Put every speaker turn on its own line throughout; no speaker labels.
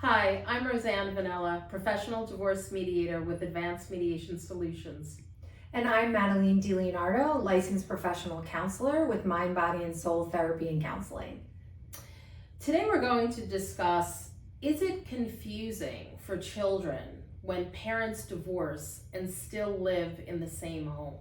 Hi, I'm Roseanne Vanella, professional divorce mediator with Advanced Mediation Solutions.
And I'm Madeline DiLeonardo, licensed professional counselor with Mind, Body, and Soul Therapy and Counseling.
Today we're going to discuss, is it confusing for children when parents divorce and still live in the same home?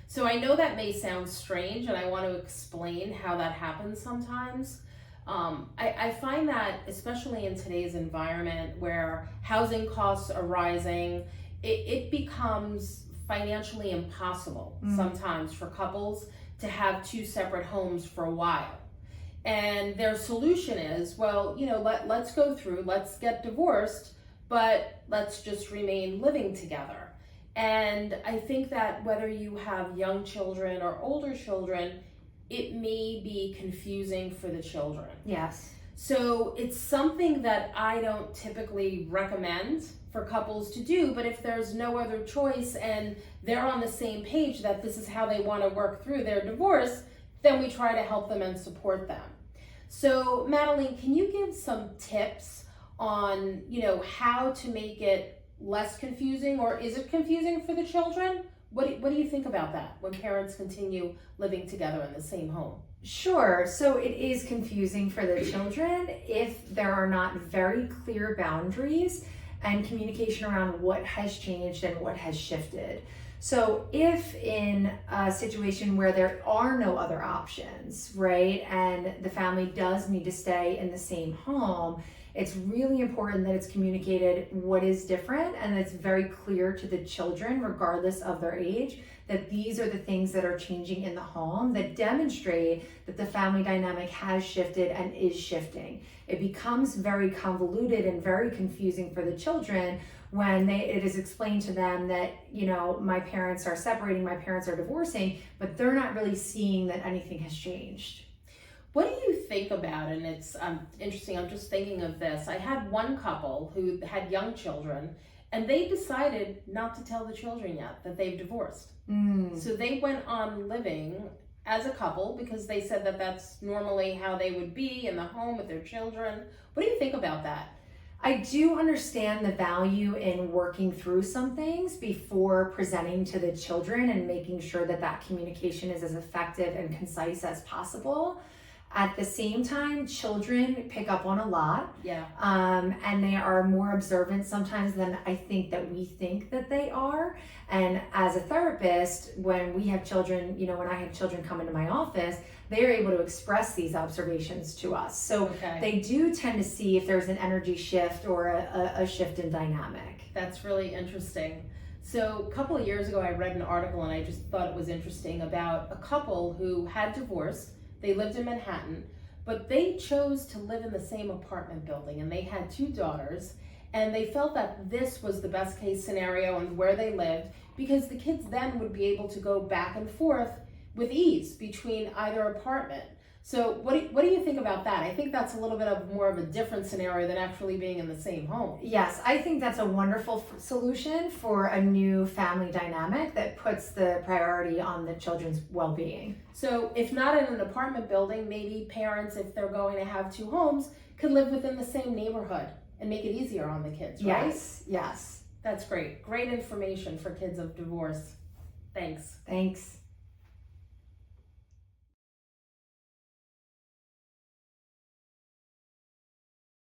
So I know that may sound strange, and I want to explain how that happens sometimes. I find that, especially in today's environment where housing costs are rising, it becomes financially impossible sometimes for couples to have two separate homes for a while. And their solution is, well, let's go through, let's get divorced, but let's just remain living together. And I think that whether you have young children or older children, it may be confusing for the children.
Yes.
So it's something that I don't typically recommend for couples to do, but if there's no other choice and they're on the same page that this is how they want to work through their divorce, then we try to help them and support them. So Madeline, can you give some tips on, how to make it less confusing, or is it confusing for the children? What do you think about that when parents continue living together in the same home?
Sure. So it is confusing for the children if there are not very clear boundaries and communication around what has changed and what has shifted. So if in a situation where there are no other options, right, and the family does need to stay in the same home, it's really important that it's communicated what is different and it's very clear to the children, regardless of their age, that these are the things that are changing in the home that demonstrate that the family dynamic has shifted and is shifting. It becomes very convoluted and very confusing for the children when it is explained to them that, my parents are separating, my parents are divorcing, but they're not really seeing that anything has changed.
What do you think about it? And it's interesting, I'm just thinking of this. I had one couple who had young children, and they decided not to tell the children yet that they've divorced. So they went on living as a couple because they said that that's normally how they would be in the home with their children. What do you think about that?
I do understand the value in working through some things before presenting to the children and making sure that communication is as effective and concise as possible. At the same time, children pick up on a lot.
Yeah.
And they are more observant sometimes than I think that we think that they are. And as a therapist, when we have children, when I have children come into my office, they are able to express these observations to us. So They do tend to see if there's an energy shift or a shift in dynamic.
That's really interesting. So a couple of years ago, I read an article and I just thought it was interesting about a couple who had divorced. They lived in Manhattan, but they chose to live in the same apartment building, and they had two daughters, and they felt that this was the best case scenario and where they lived because the kids then would be able to go back and forth with ease between either apartment. So what do you think about that? I think that's a little bit of more of a different scenario than actually being in the same home.
Yes, I think that's a wonderful solution for a new family dynamic that puts the priority on the children's well-being.
So if not in an apartment building, maybe parents, if they're going to have two homes, could live within the same neighborhood and make it easier on the kids, right?
Yes.
That's great. Great information for kids of divorce. Thanks.
Thanks.